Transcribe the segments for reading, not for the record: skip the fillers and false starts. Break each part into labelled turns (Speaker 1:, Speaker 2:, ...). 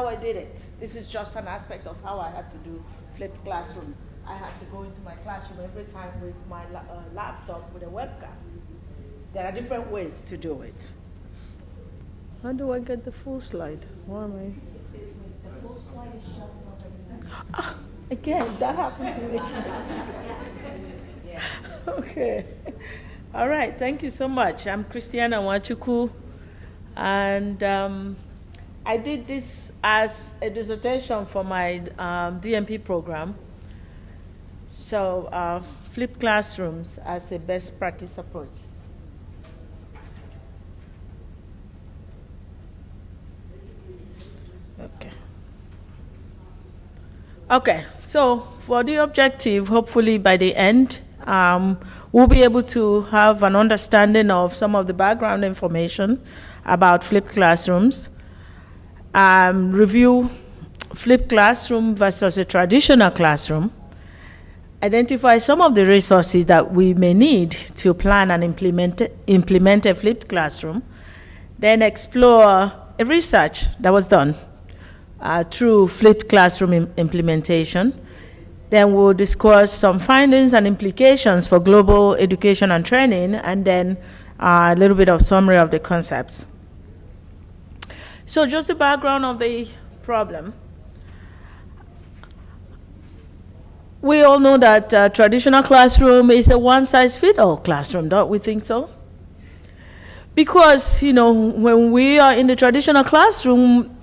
Speaker 1: how I did it. This is just an aspect of how I had to do flipped classroom. I had to go into my classroom every time with my laptop with a webcam. There are different ways to do it. How do I get the full slide? Why am I?
Speaker 2: The full slide is showing up.
Speaker 1: Again, that happened to me. Okay. All right. Thank you so much. I'm Christiana Nwachukwu, and I did this as a dissertation for my DMP program. So, flipped classrooms as a best practice approach. Okay, so for the objective, hopefully by the end, we'll be able to have an understanding of some of the background information about flipped classrooms, review flipped classroom versus a traditional classroom, identify some of the resources that we may need to plan and implement a flipped classroom, then explore a research that was done through flipped classroom implementation. Then we'll discuss some findings and implications for global education and training, and then a little bit of summary of the concepts. So just the background of the problem. We all know that traditional classroom is a one-size-fits-all classroom, don't we think so? Because, when we are in the traditional classroom,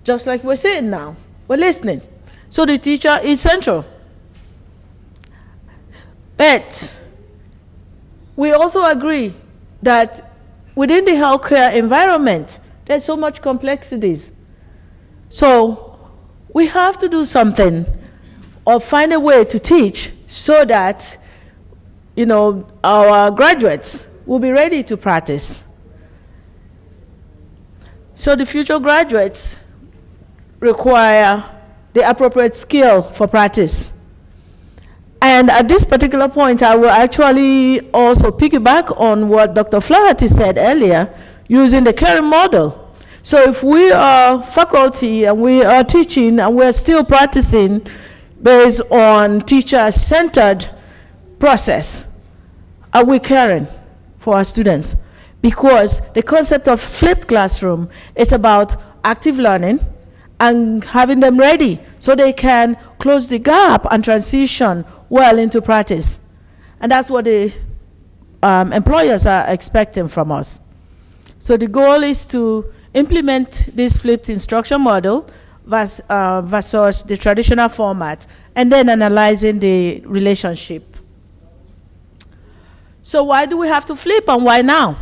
Speaker 1: just like we're sitting now, we're listening. So the teacher is central. But we also agree that within the healthcare environment, there's so much complexities. So we have to do something or find a way to teach so that, our graduates will be ready to practice. So the future graduates require the appropriate skill for practice. And at this particular point, I will actually also piggyback on what Dr. Flaherty said earlier, using the caring model. So if we are faculty and we are teaching and we're still practicing based on teacher-centered process, are we caring for our students? Because the concept of flipped classroom is about active learning and having them ready so they can close the gap and transition well into practice. And that's what the employers are expecting from us. So the goal is to implement this flipped instruction model versus the traditional format, and then analyzing the relationship. So why do we have to flip, and why now?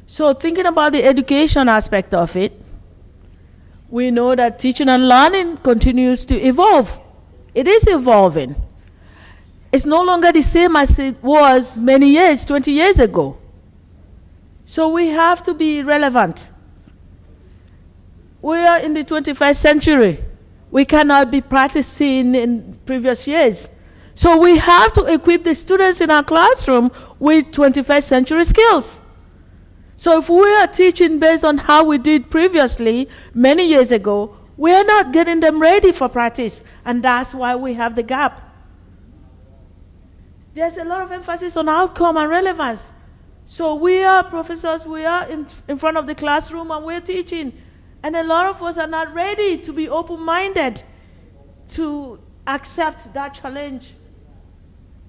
Speaker 1: So thinking about the education aspect of it, we know that teaching and learning continues to evolve. It is evolving. It's no longer the same as it was many years, 20 years ago. So we have to be relevant. We are in the 21st century. We cannot be practicing in previous years. So we have to equip the students in our classroom with 21st century skills. So if we are teaching based on how we did previously, many years ago, we are not getting them ready for practice, and that's why we have the gap. There's a lot of emphasis on outcome and relevance. So we are professors, we are in front of the classroom, and we're teaching, and a lot of us are not ready to be open-minded to accept that challenge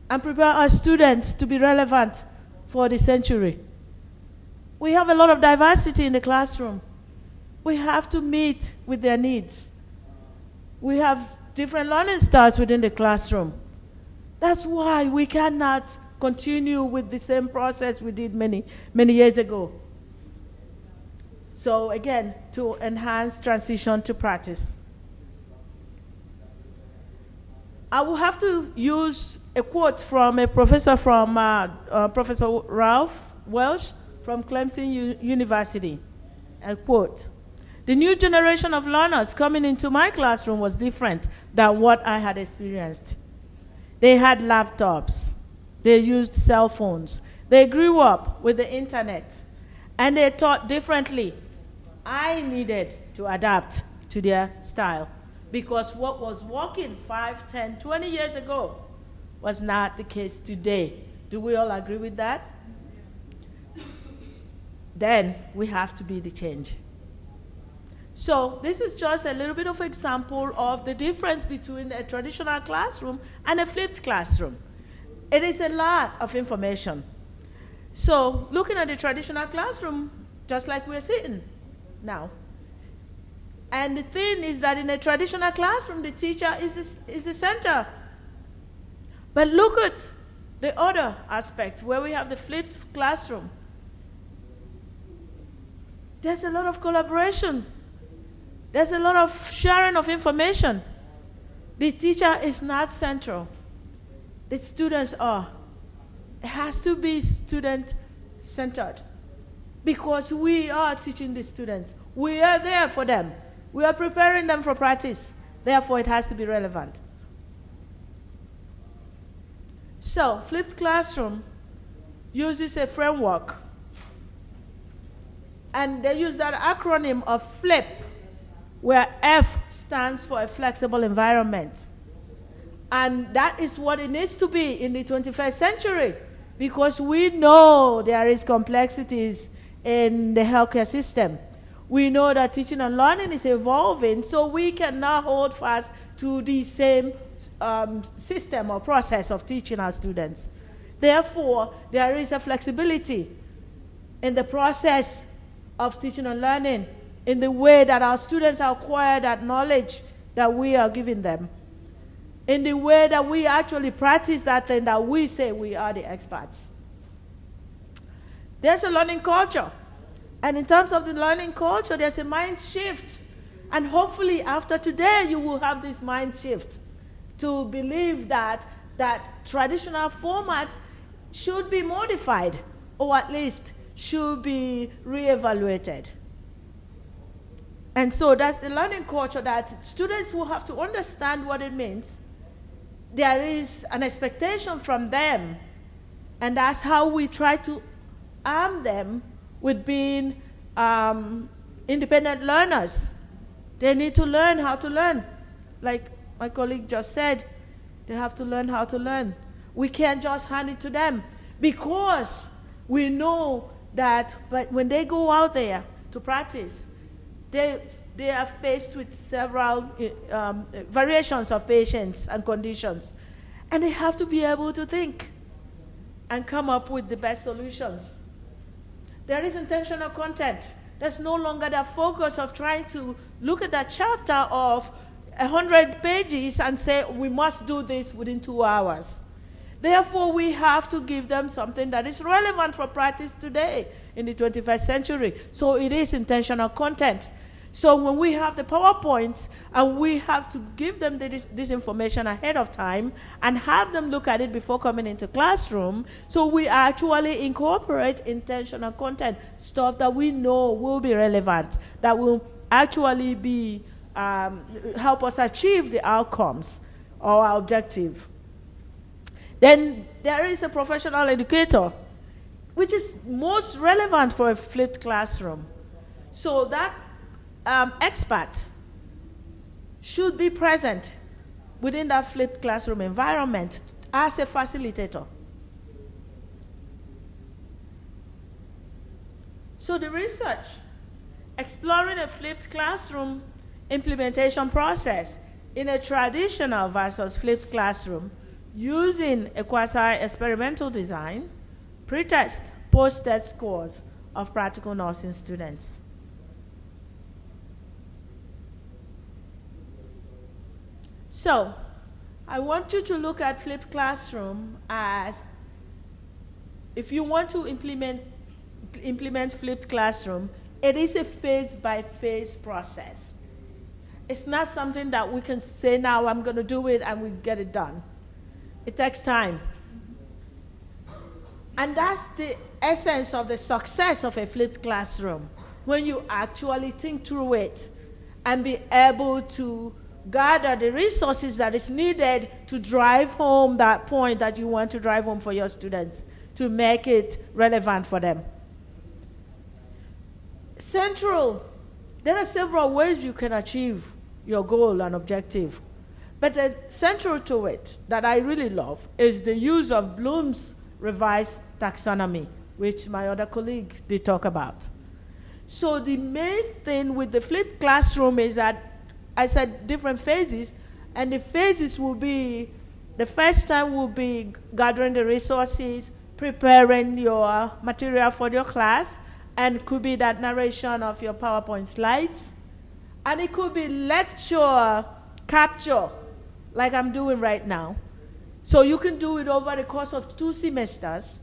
Speaker 1: and prepare our students to be relevant for the century. We have a lot of diversity in the classroom. We have to meet with their needs. We have different learning styles within the classroom. That's why we cannot continue with the same process we did many years ago. So again, to enhance transition to practice. I will have to use a quote from a professor from Professor Ralph Welsh, from Clemson University. A quote: "The new generation of learners coming into my classroom was different than what I had experienced. They had laptops, they used cell phones, they grew up with the internet, and they taught differently I needed to adapt to their style, because what was working 5, 10, 20 years ago was not the case today. Do we all agree with that? Then we have to be the change. So this is just a little bit of example of the difference between a traditional classroom and a flipped classroom. It is a lot of information. So looking at the traditional classroom, just like we're sitting now. And the thing is that in a traditional classroom, the teacher is the center. But look at the other aspect where we have the flipped classroom. There's a lot of collaboration. There's a lot of sharing of information. The teacher is not central. The students are. It has to be student-centered, because we are teaching the students. We are there for them. We are preparing them for practice. Therefore, it has to be relevant. So, flipped classroom uses a framework. And they use that acronym of FLIP, where F stands for a flexible environment. And that is what it needs to be in the 21st century, because we know there is complexities in the healthcare system. We know that teaching and learning is evolving, so we cannot hold fast to the same system or process of teaching our students. Therefore, there is a flexibility in the process of teaching and learning, in the way that our students acquire that knowledge that we are giving them, in the way that we actually practice that thing that we say we are the experts. There's a learning culture. And in terms of the learning culture, there's a mind shift. And hopefully after today, you will have this mind shift to believe that traditional format should be modified, or at least should be reevaluated. And so that's the learning culture, that students will have to understand what it means. There is an expectation from them, and that's how we try to arm them with being independent learners. They need to learn how to learn. Like my colleague just said, they have to learn how to learn. We can't just hand it to them, because we know that when they go out there to practice, they are faced with several variations of patients and conditions. And they have to be able to think and come up with the best solutions. There is intentional content. There's no longer the focus of trying to look at that chapter of 100 pages and say, we must do this within 2 hours. Therefore, we have to give them something that is relevant for practice today in the 21st century. So it is intentional content. So when we have the PowerPoints and we have to give them this information ahead of time and have them look at it before coming into classroom, so we actually incorporate intentional content, stuff that we know will be relevant, that will actually be help us achieve the outcomes or our objective. Then there is a professional educator, which is most relevant for a flipped classroom. So that expert should be present within that flipped classroom environment as a facilitator. So the research exploring a flipped classroom implementation process in a traditional versus flipped classroom using a quasi-experimental design, pre-test, post-test scores of practical nursing students. So, I want you to look at flipped classroom as, if you want to implement flipped classroom, it is a phase-by-phase process. It's not something that we can say now, I'm going to do it and we get it done. It takes time. And that's the essence of the success of a flipped classroom, when you actually think through it and be able to gather the resources that is needed to drive home that point that you want to drive home for your students, to make it relevant for them. Central There are several ways you can achieve your goal and objective. But central to it that I really love is the use of Bloom's revised taxonomy, which my other colleague did talk about. So the main thing with the flipped classroom is that I said different phases, and the phases will be, the first time will be gathering the resources, preparing your material for your class, and could be that narration of your PowerPoint slides, and it could be lecture capture, like I'm doing right now. So you can do it over the course of 2 semesters,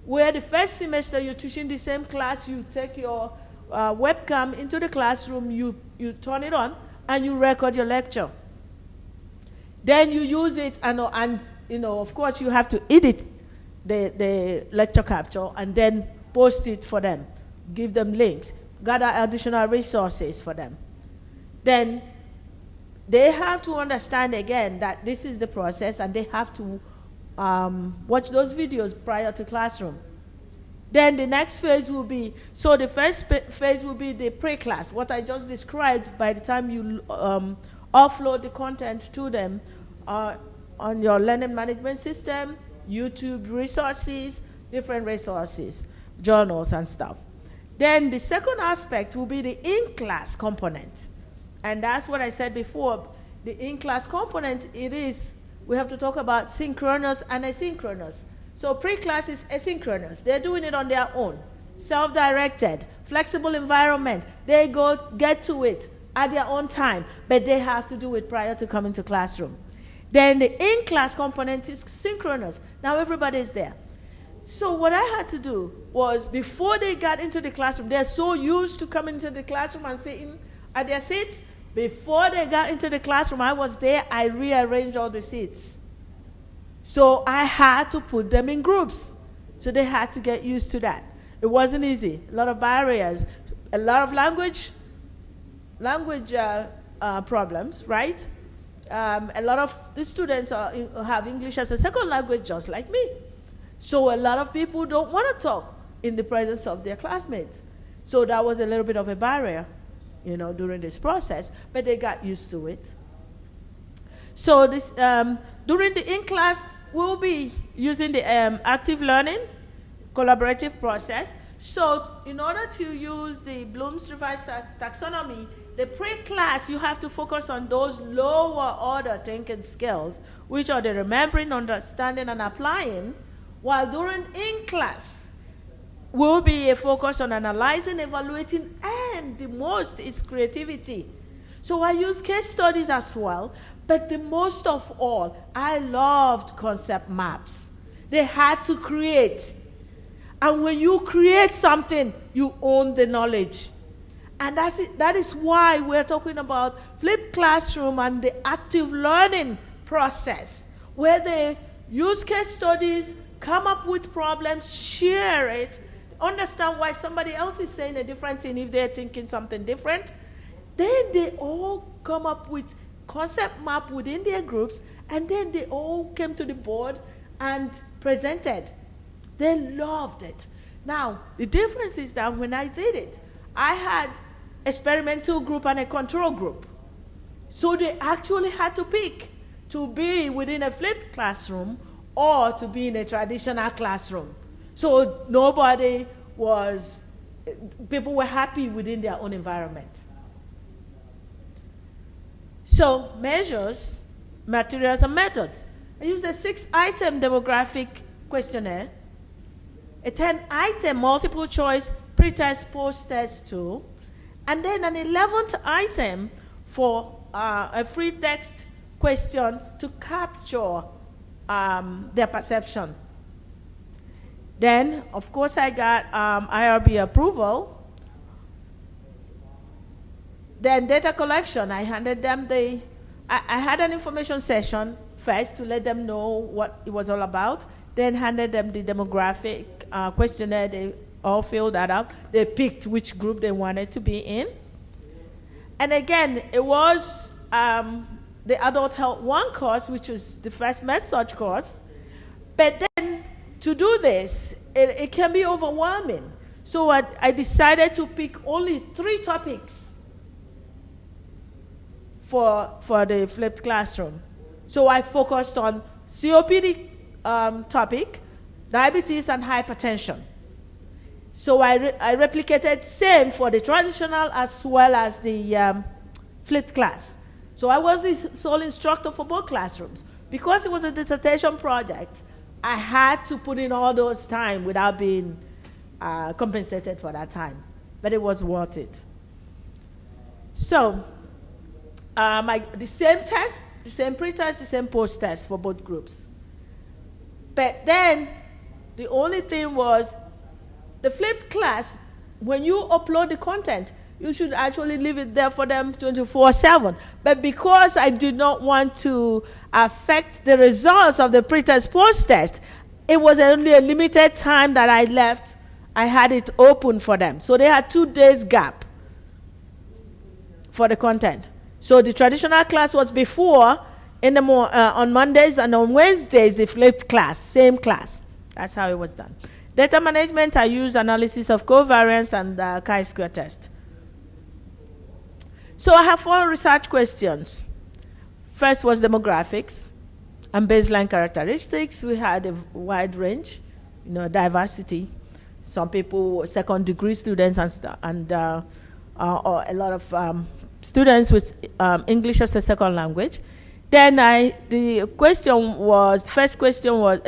Speaker 1: where the first semester you're teaching the same class, you take your webcam into the classroom, you turn it on, and you record your lecture. Then you use it, and of course you have to edit the lecture capture and then post it for them, give them links, gather additional resources for them. Then they have to understand again that this is the process, and they have to watch those videos prior to classroom. Then the next phase will be, so the first phase will be the pre-class, what I just described. By the time you offload the content to them on your learning management system, YouTube resources, different resources, journals and stuff. Then the second aspect will be the in-class component. And that's what I said before. The in-class component, we have to talk about synchronous and asynchronous. So pre-class is asynchronous. They're doing it on their own. Self-directed, flexible environment. They get to it at their own time, but they have to do it prior to coming to classroom. Then the in-class component is synchronous. Now everybody is there. So what I had to do was, before they got into the classroom, they're so used to coming into the classroom and sitting at their seats. Before they got into the classroom, I was there, I rearranged all the seats. So I had to put them in groups. So they had to get used to that. It wasn't easy. A lot of barriers, a lot of language problems, right? A lot of the students have English as a second language, just like me. So a lot of people don't want to talk in the presence of their classmates. So that was a little bit of a barrier, during this process, but they got used to it. So this, during the in-class, we'll be using the active learning, collaborative process. So in order to use the Bloom's revised taxonomy, the pre-class, you have to focus on those lower order thinking skills, which are the remembering, understanding, and applying, while during in-class, will be a focus on analyzing, evaluating, and the most is creativity. So I use case studies as well, but the most of all, I loved concept maps. They had to create. And when you create something, you own the knowledge. And that is why we're talking about flipped classroom and the active learning process, where they use case studies, come up with problems, share it, understand why somebody else is saying a different thing if they're thinking something different. Then they all come up with concept map within their groups, and then they all came to the board and presented. They loved it. Now, the difference is that when I did it, I had experimental group and a control group. So they actually had to pick to be within a flipped classroom or to be in a traditional classroom. So people were happy within their own environment. So measures, materials, and methods. I used a 6-item demographic questionnaire, a 10-item multiple choice pre-test, post-test tool, and then an 11th item for a free text question to capture their perception. Then, of course, I got IRB approval. Then data collection, I handed them I had an information session first to let them know what it was all about, then handed them the demographic questionnaire. They all filled that out. They picked which group they wanted to be in. And again, it was the Adult Health 1 course, which was the first med-surg course. But then to do this, it can be overwhelming. So I decided to pick only 3 topics for the flipped classroom. So I focused on COPD topic, diabetes and hypertension. So I replicated same for the traditional as well as the flipped class. So I was the sole instructor for both classrooms. Because it was a dissertation project, I had to put in all those time without being compensated for that time. But it was worth it. So the same test, the same pre-test, the same post-test for both groups. But then the only thing was the flipped class, when you upload the content, you should actually leave it there for them 24/7. But because I did not want to affect the results of the pre-test, post-test, it was only a limited time that I left. I had it open for them. So they had 2 days gap for the content. So the traditional class was before in the on Mondays, and on Wednesdays, the flipped class, same class. That's how it was done. Data management, I use analysis of covariance and chi-square test. So I have 4 research questions. First was demographics and baseline characteristics. We had a wide range, diversity. Some people, second degree students and or a lot of students with English as a second language. Then the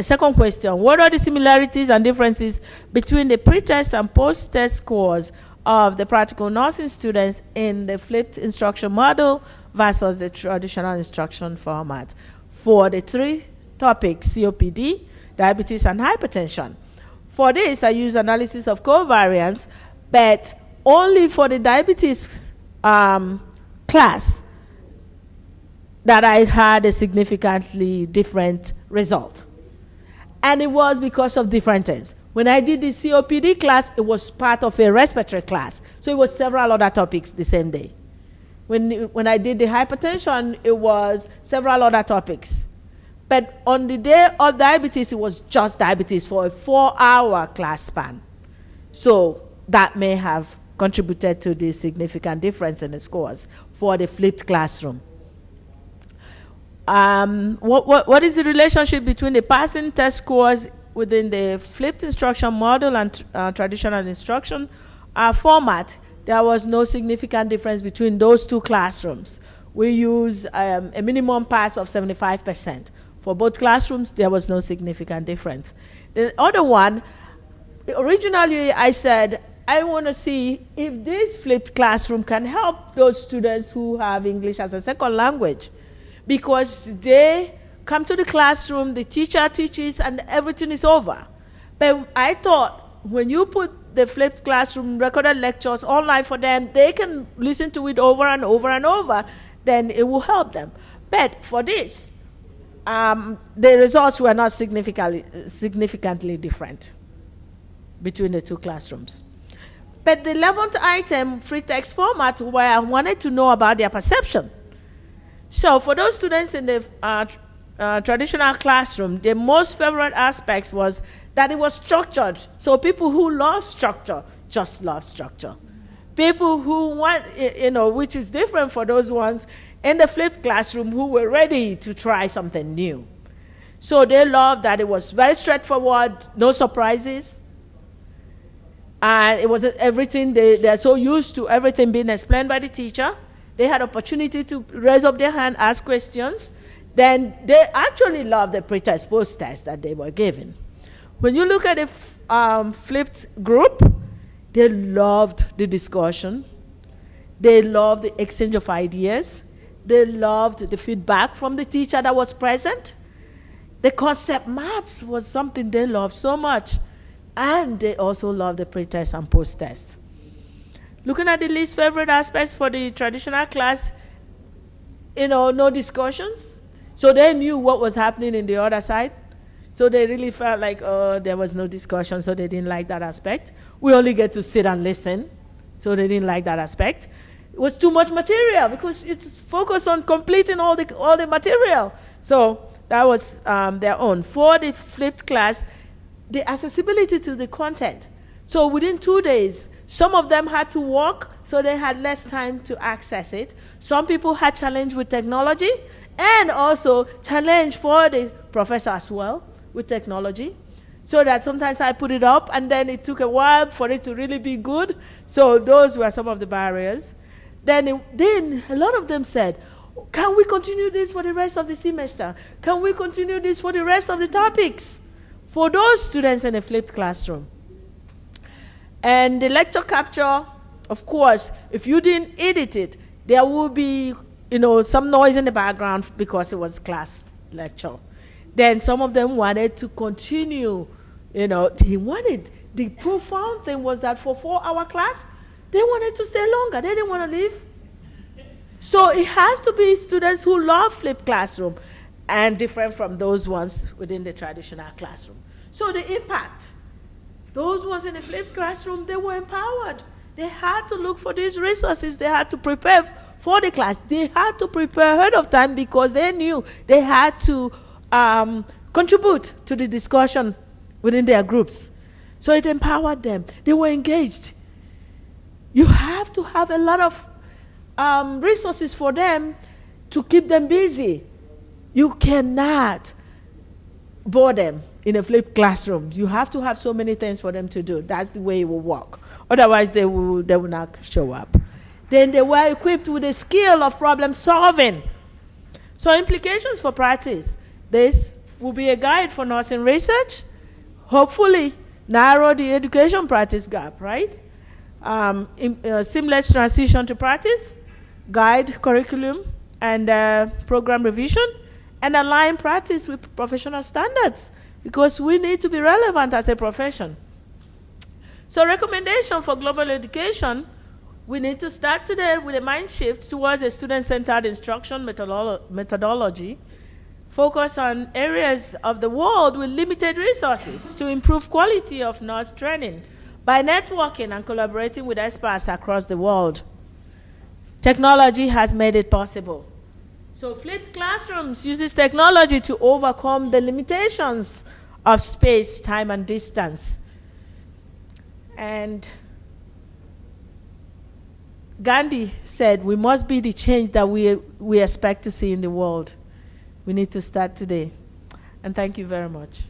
Speaker 1: second question, what are the similarities and differences between the pre-test and post-test scores of the practical nursing students in the flipped instruction model versus the traditional instruction format for the 3 topics, COPD, diabetes, and hypertension. For this, I use analysis of covariance, but only for the diabetes class that I had a significantly different result. And it was because of different things. When I did the COPD class, it was part of a respiratory class. So it was several other topics the same day. When I did the hypertension, it was several other topics. But on the day of diabetes, it was just diabetes for a 4-hour class span. So that may have contributed to the significant difference in the scores for the flipped classroom. What is the relationship between the passing test scores within the flipped instruction model and traditional instruction format? There was no significant difference between those 2 classrooms. We use a minimum pass of 75%. For both classrooms, there was no significant difference. The other one, originally I said, I want to see if this flipped classroom can help those students who have English as a second language, because they come to the classroom, the teacher teaches, and everything is over. But I thought when you put the flipped classroom recorded lectures online for them, they can listen to it over and over and over, then it will help them. But for this, the results were not significantly different between the 2 classrooms. But the 11th item, free text format, where I wanted to know about their perception. So for those students in the traditional classroom, the most favorite aspects was that it was structured. So people who love structure just love structure. People who want, which is different for those ones in the flipped classroom who were ready to try something new. So they loved that it was very straightforward, no surprises. And it was everything, they're so used to everything being explained by the teacher. They had opportunity to raise up their hand, ask questions. Then they actually loved the pre-test, post-test that they were given. When you look at the flipped group, they loved the discussion. They loved the exchange of ideas. They loved the feedback from the teacher that was present. The concept maps was something they loved so much. And they also loved the pre-test and post-test. Looking at the least favorite aspects for the traditional class, no discussions. So they knew what was happening in the other side. So they really felt like, there was no discussion, so they didn't like that aspect. We only get to sit and listen, so they didn't like that aspect. It was too much material because it's focused on completing all the material. So that was their own. For the flipped class, the accessibility to the content. So within 2 days, some of them had to walk, so they had less time to access it. Some people had challenge with technology, and also challenge for the professor as well with technology. So that sometimes I put it up, and then it took a while for it to really be good. So those were some of the barriers. Then a lot of them said, can we continue this for the rest of the semester? Can we continue this for the rest of the topics? For those students in a flipped classroom. And the lecture capture, of course, if you didn't edit it, there will be, some noise in the background because it was class lecture. Then some of them wanted to continue, the profound thing was that for 4-hour class, they wanted to stay longer. They didn't want to leave. So it has to be students who love flipped classroom and different from those ones within the traditional classroom. So the impact, those ones in the flipped classroom, they were empowered. They had to look for these resources. They had to prepare for the class. They had to prepare ahead of time because they knew they had to contribute to the discussion within their groups. So it empowered them. They were engaged. You have to have a lot of resources for them to keep them busy. You cannot bore them in a flipped classroom. You have to have so many things for them to do. That's the way it will work. Otherwise, they will not show up. Then they were equipped with the skill of problem solving. So implications for practice. This will be a guide for nursing research. Hopefully, narrow the education practice gap, right? Seamless transition to practice, guide curriculum and program revision, and align practice with professional standards, because we need to be relevant as a profession. So recommendation for global education, we need to start today with a mind shift towards a student-centered instruction methodology, focus on areas of the world with limited resources to improve quality of nurse training by networking and collaborating with experts across the world. Technology has made it possible. So flipped classrooms uses technology to overcome the limitations of space, time, and distance. And Gandhi said, we must be the change that we expect to see in the world. We need to start today. And thank you very much.